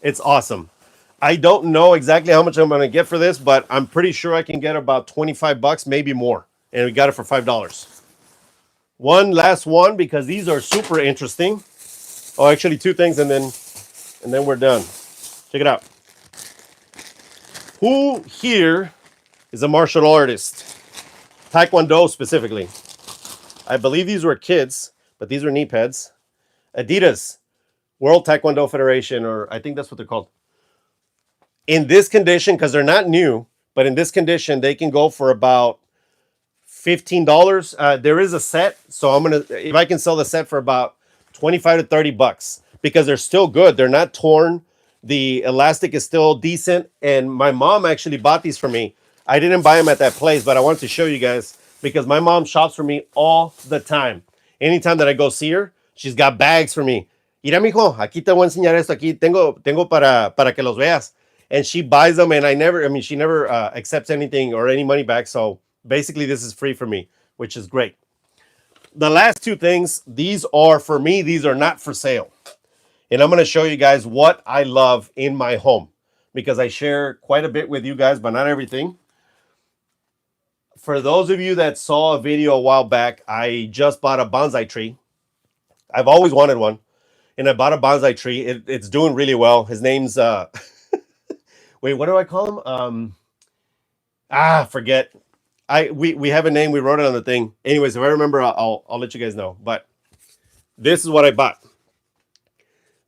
[SPEAKER 1] it's awesome. I don't know exactly how much I'm going to get for this, but I'm pretty sure I can get about $25, maybe more. And we got it for $5. One last one, because these are super interesting. Oh, actually two things, and then we're done. Check it out. Who here is a martial artist? Taekwondo specifically. I believe these were kids, but these were knee pads. Adidas, World Taekwondo Federation, or I think that's what they're called. In this condition, because they're not new, but in this condition, they can go for about $15. There is a set, so if I can sell the set for about $25 to $30, because they're still good. They're not torn. The elastic is still decent, and my mom actually bought these for me. I didn't buy them at that place, but I wanted to show you guys because my mom shops for me all the time. Anytime that I go see her, she's got bags for me. Mira, mijo, aquí te voy a enseñar esto. Aquí tengo para que los veas. And she buys them, and she never accepts anything or any money back. So basically, this is free for me, which is great. The last two things, these are for me. These are not for sale. And I'm going to show you guys what I love in my home, because I share quite a bit with you guys, but not everything. For those of you that saw a video a while back, I just bought a bonsai tree. I've always wanted one, and I bought a bonsai tree. It's doing really well. His name's wait, what do I call him? Forget. We have a name. We wrote it on the thing. Anyways, if I remember, I'll let you guys know. But this is what I bought.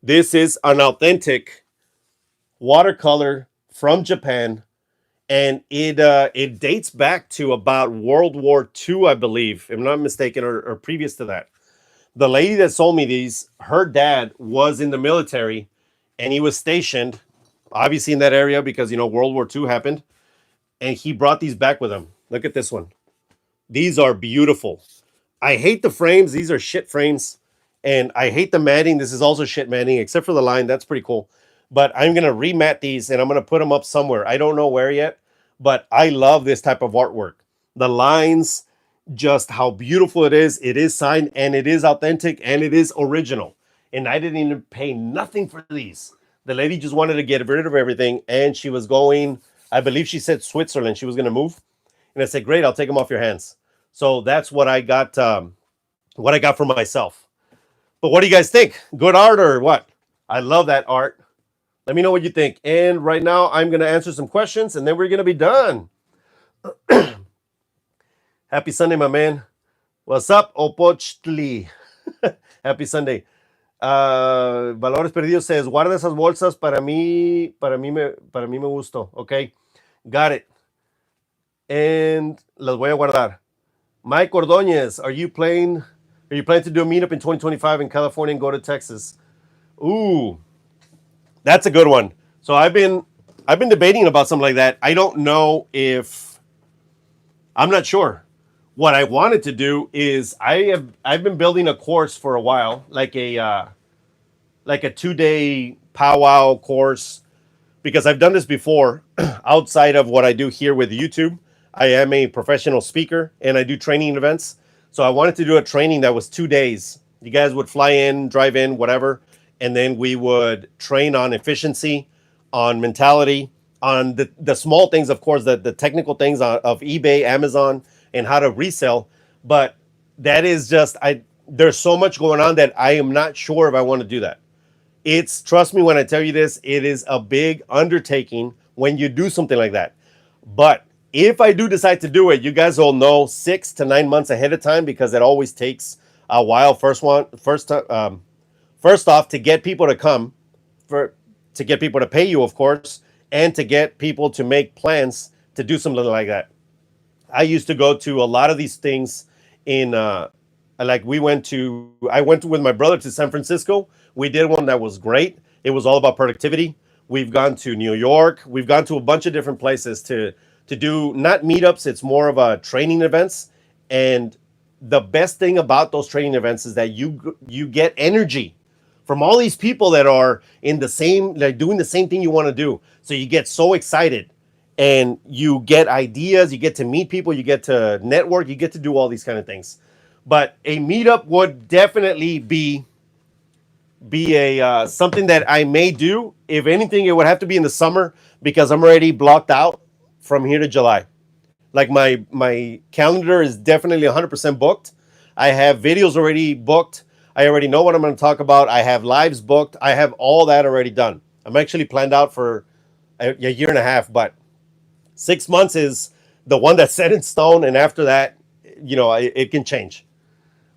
[SPEAKER 1] This is an authentic watercolor from Japan, and it dates back to about World War II, I believe, if I'm not mistaken, or previous to that. The lady that sold me these, her dad was in the military, and he was stationed, obviously, in that area because, World War II happened, and he brought these back with him. Look at this one. These are beautiful. I hate the frames. These are shit frames. And I hate the matting. This is also shit matting, except for the line. That's pretty cool. But I'm going to remat these, and I'm going to put them up somewhere. I don't know where yet, but I love this type of artwork. The lines, just how beautiful it is. It is signed, and it is authentic, and it is original. And I didn't even pay nothing for these. The lady just wanted to get rid of everything, and she was going, I believe she said Switzerland. She was going to move. And I said, great, I'll take them off your hands. So that's what I got for myself. But what do you guys think? Good art or what? I love that art. Let me know what you think. And right now, I'm going to answer some questions, and then we're going to be done. Happy Sunday, my man. What's up, Opochtli? Happy Sunday. Valores Perdidos says, guarda esas bolsas para mí me gustó. Okay, got it. And las voy a guardar. Mike Ordóñez, are you planning to do a meetup in 2025 in California and go to Texas? Ooh, that's a good one. So I've been debating about something like that. I don't know if, I'm not sure. What I wanted to do is I've been building a course for a while, like a 2-day powwow course, because I've done this before outside of what I do here with YouTube. I am a professional speaker and I do training events. So I wanted to do a training that was 2 days. You guys would fly in, drive in, whatever, and then we would train on efficiency, on mentality, on the small things, of course, the technical things of eBay, Amazon, and how to resell. But that is just, there's so much going on that I am not sure if I want to do that. Trust me when I tell you this, it is a big undertaking when you do something like that. But if I do decide to do it, you guys will know 6 to 9 months ahead of time, because it always takes a while. First off, to get people to come, to get people to pay you, of course, and to get people to make plans to do something like that. I used to go to a lot of these things I went with my brother to San Francisco. We did one that was great. It was all about productivity. We've gone to New York. We've gone to a bunch of different places to do not meetups. It's more of a training events. And the best thing about those training events is that you get energy from all these people that are in the same, like doing the same thing you want to do. So you get so excited and you get ideas, you get to meet people, you get to network, you get to do all these kind of things. But a meetup would definitely be a something that I may do. If anything, it would have to be in the summer because I'm already blocked out from here to July. Like my calendar is definitely 100% booked. I have videos already booked. I already know what I'm going to talk about. I have lives booked. I have all that already done. I'm actually planned out for a year and a half, but 6 months is the one that's set in stone. And after that, it can change.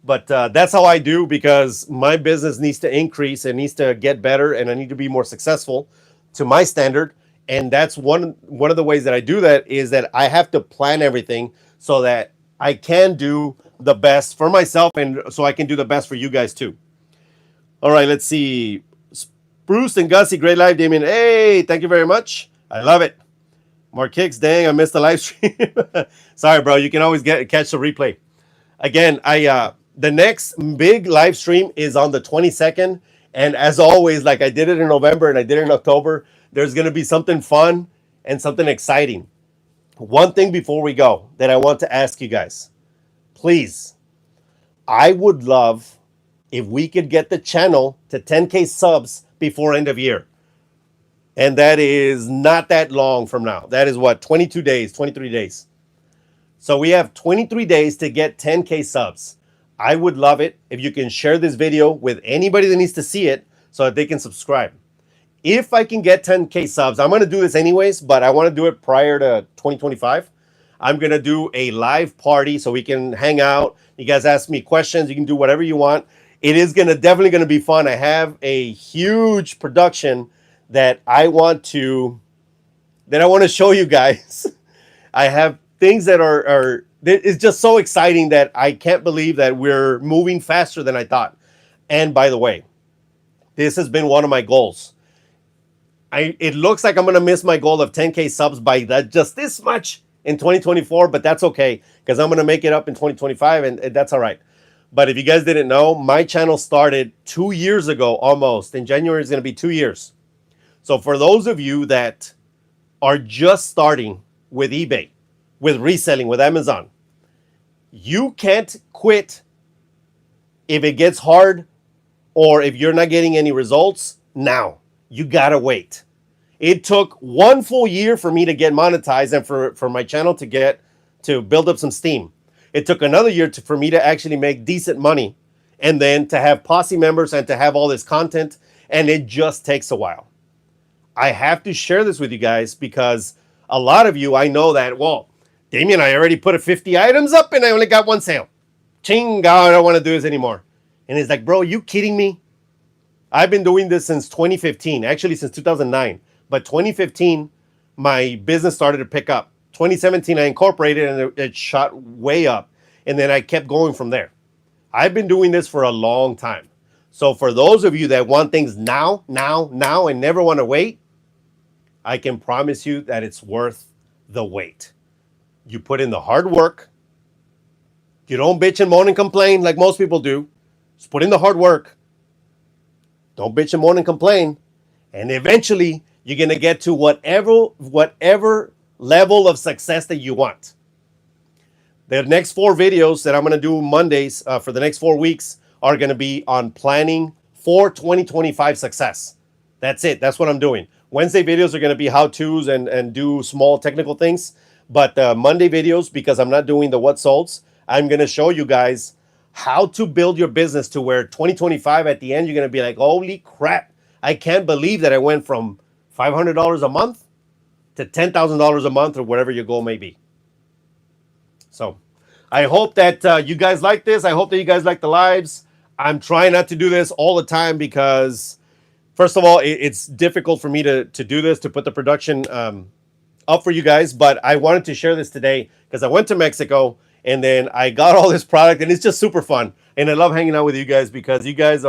[SPEAKER 1] But that's how I do, because my business needs to increase. It needs to get better, and I need to be more successful to my standard. And that's one of the ways that I do that, is that I have to plan everything so that I can do the best for myself, and so I can do the best for you guys too. All right, let's see. Bruce and Gussie, great live, Damien. Hey, thank you very much. I love it. Mark Hicks, dang, I missed the live stream. Sorry, bro. You can always catch the replay. Again, the next big live stream is on the 22nd. And as always, like I did it in November and I did it in October, there's going to be something fun and something exciting. One thing before we go that I want to ask you guys. Please, I would love if we could get the channel to 10K subs before end of year. And that is not that long from now. That is what, 22 days, 23 days. So we have 23 days to get 10K subs. I would love it if you can share this video with anybody that needs to see it so that they can subscribe. If I can get 10K subs, I'm going to do this anyways, but I want to do it prior to 2025. I'm going to do a live party so we can hang out. You guys ask me questions. You can do whatever you want. It is definitely going to be fun. I have a huge production that I want to show you guys. I have things that it's just so exciting that I can't believe that we're moving faster than I thought. And by the way, this has been one of my goals. It looks like I'm going to miss my goal of 10K subs by just this much in 2024, but that's okay because I'm going to make it up in 2025, and that's all right. But if you guys didn't know, my channel started 2 years ago almost. In January, it's going to be 2 years. So for those of you that are just starting with eBay, with reselling, with Amazon, you can't quit if it gets hard or if you're not getting any results now. You got to wait. It took 1 full year for me to get monetized and for my channel to build up some steam. It took another year for me to actually make decent money, and then to have posse members and to have all this content, and it just takes a while. I have to share this with you guys because a lot of you, I know that, well, Damien, I already put 50 items up and I only got 1 sale. Ching, God, I don't want to do this anymore. And it's like, bro, you kidding me? I've been doing this since 2015, actually since 2009. But 2015, my business started to pick up. 2017, I incorporated and it shot way up. And then I kept going from there. I've been doing this for a long time. So for those of you that want things now, and never want to wait, I can promise you that it's worth the wait. You put in the hard work. You don't bitch and moan and complain like most people do. Just put in the hard work. Don't bitch and moan and complain. And eventually, you're going to get to whatever level of success that you want. The next 4 videos that I'm going to do Mondays for the next 4 weeks are going to be on planning for 2025 success. That's it. That's what I'm doing. Wednesday videos are going to be how-tos and do small technical things. But Monday videos, because I'm not doing the what solds, I'm going to show you guys how to build your business to where 2025 at the end, you're going to be like, holy crap, I can't believe that I went from $500 a month to $10,000 a month or whatever your goal may be. So I hope that you guys like this. I hope that you guys like the lives. I'm trying not to do this all the time because, first of all, it's difficult for me to do this, to put the production up for you guys. But I wanted to share this today because I went to Mexico and then I got all this product and it's just super fun. And I love hanging out with you guys because you guys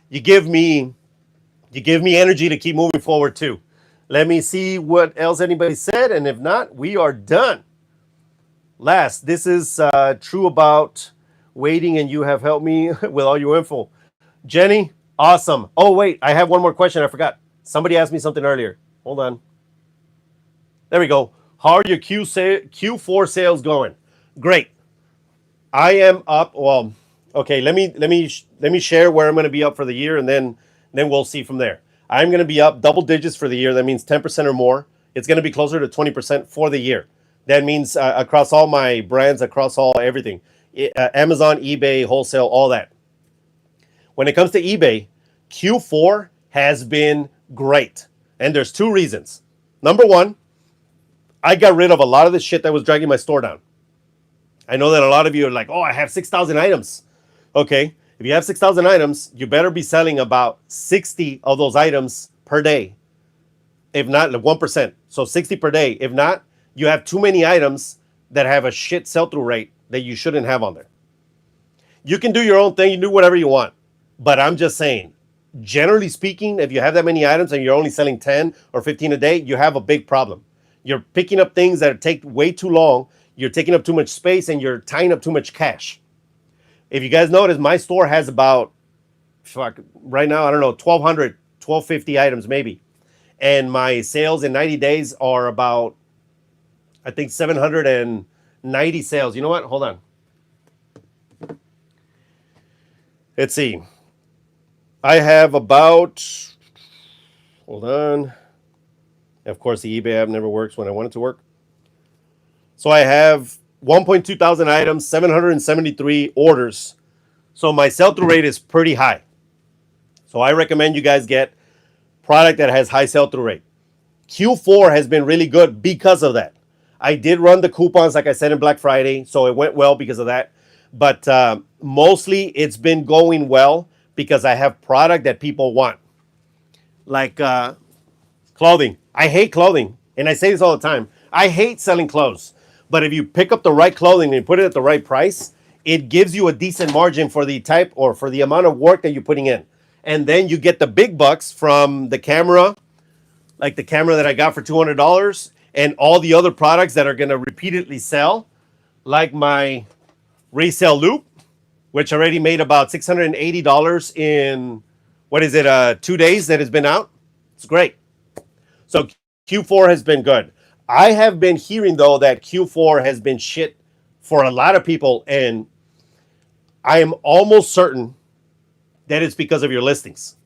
[SPEAKER 1] you give me energy to keep moving forward too. Let me see what else anybody said, and if not, we are done. Last, this is true about waiting, and you have helped me with all your info. Jenny, awesome. Oh, wait, I have one more question. I forgot. Somebody asked me something earlier. Hold on. There we go. How are your Q4 sales going? Great. I am up. Well, okay. Let me share where I'm going to be up for the year, and then we'll see from there. I'm going to be up double digits for the year. That means 10% or more. It's going to be closer to 20% for the year. That means across all my brands, across all everything, Amazon, eBay, wholesale, all that. When it comes to eBay, Q4 has been great, and there's two reasons. Number one, I got rid of a lot of the shit that was dragging my store down. I know that a lot of you are like, oh, I have 6,000 items. Okay, if you have 6,000 items, you better be selling about 60 of those items per day. If not, 1%. So 60 per day. If not, you have too many items that have a shit sell-through rate that you shouldn't have on there. You can do your own thing. You do whatever you want. But I'm just saying, generally speaking, if you have that many items and you're only selling 10 or 15 a day, you have a big problem. You're picking up things that take way too long. You're taking up too much space, and you're tying up too much cash. If you guys notice, my store has about, right now, I don't know, 1,200, 1,250 items maybe. And my sales in 90 days are about, I think, 790 sales. You know what? Hold on. Let's see. I have about, hold on. Of course, the eBay app never works when I want it to work. So I have 1.2 thousand items, 773 orders. So my sell-through rate is pretty high. So I recommend you guys get product that has high sell-through rate. Q4 has been really good because of that. I did run the coupons, like I said, in Black Friday, so it went well because of that. But mostly it's been going well because I have product that people want. Like clothing. I hate clothing, and I say this all the time. I hate selling clothes. But if you pick up the right clothing and put it at the right price, it gives you a decent margin for the type or for the amount of work that you're putting in. And then you get the big bucks from the camera, like the camera that I got for $200, and all the other products that are going to repeatedly sell, like my RESELLOUPE, which already made about $680 in, 2 days that it's been out. It's great. So Q4 has been good. I have been hearing, though, that Q4 has been shit for a lot of people, and I am almost certain that it's because of your listings.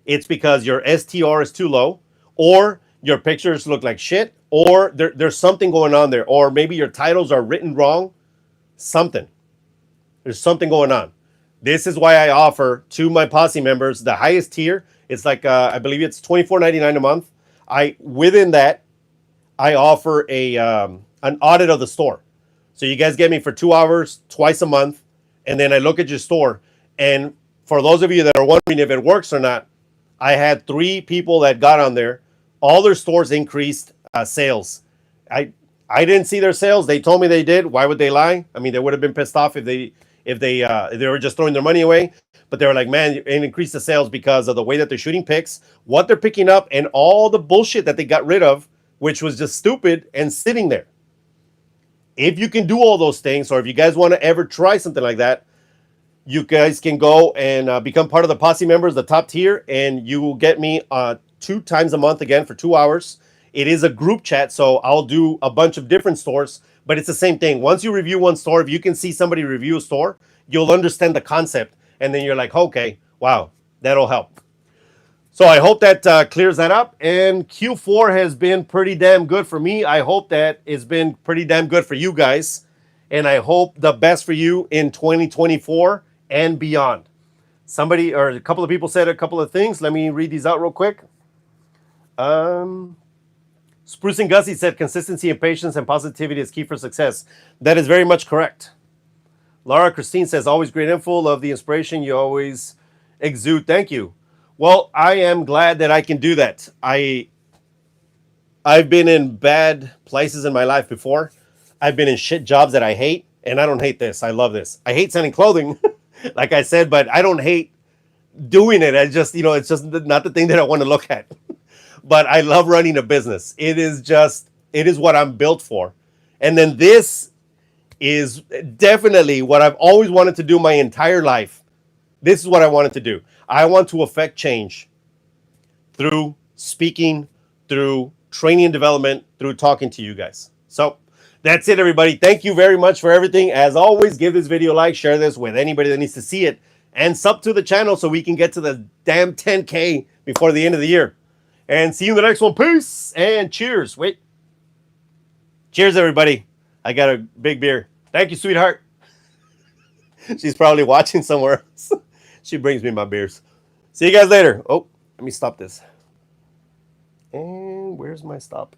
[SPEAKER 1] It's because your STR is too low, or your pictures look like shit, or there's something going on there, or maybe your titles are written wrong. Something. There's something going on. This is why I offer to my posse members the highest tier. It's like, I believe it's $24.99 a month. Within that, I offer an audit of the store. So you guys get me for 2 hours, twice a month, and then I look at your store. And for those of you that are wondering if it works or not, I had 3 people that got on there. All their stores increased sales. I didn't see their sales. They told me they did. Why would they lie? I mean, they would have been pissed off if they were just throwing their money away. But they were like, man, it increased the sales because of the way that they're shooting pics, what they're picking up, and all the bullshit that they got rid of, which was just stupid and sitting there. If you can do all those things, or if you guys want to ever try something like that, you guys can go and become part of the posse members, the top tier, and you will get me 2 times a month again for 2 hours. It is a group chat, so I'll do a bunch of different stores, but it's the same thing. Once you review one store, if you can see somebody review a store, you'll understand the concept, and then you're like, okay, wow, that'll help. So I hope that clears that up, and Q4 has been pretty damn good for me. I hope that it's been pretty damn good for you guys, and I hope the best for you in 2024 and beyond. Somebody, or a couple of people said a couple of things. Let me read these out real quick. Spruce and Gussie said consistency and patience and positivity is key for success. That is very much correct. Laura Christine says, always great info. Love the inspiration you always exude. Thank you. Well, I am glad that I can do that. I've been in bad places in my life before. I've been in shit jobs that I hate, and I don't hate this. I love this. I hate selling clothing, like I said, but I don't hate doing it. I just, it's just not the thing that I want to look at. but I love running a business. It is what I'm built for. And then this is definitely what I've always wanted to do my entire life. This is what I wanted to do. I want to affect change through speaking, through training and development, through talking to you guys. So that's it, everybody. Thank you very much for everything. As always, give this video a like, share this with anybody that needs to see it, and sub to the channel so we can get to the damn 10K before the end of the year. And see you in the next one. Peace and cheers. Wait. Cheers, everybody. I got a big beer. Thank you, sweetheart. She's probably watching somewhere else. She brings me my beers. See you guys later. Oh, let me stop this. And where's my stop?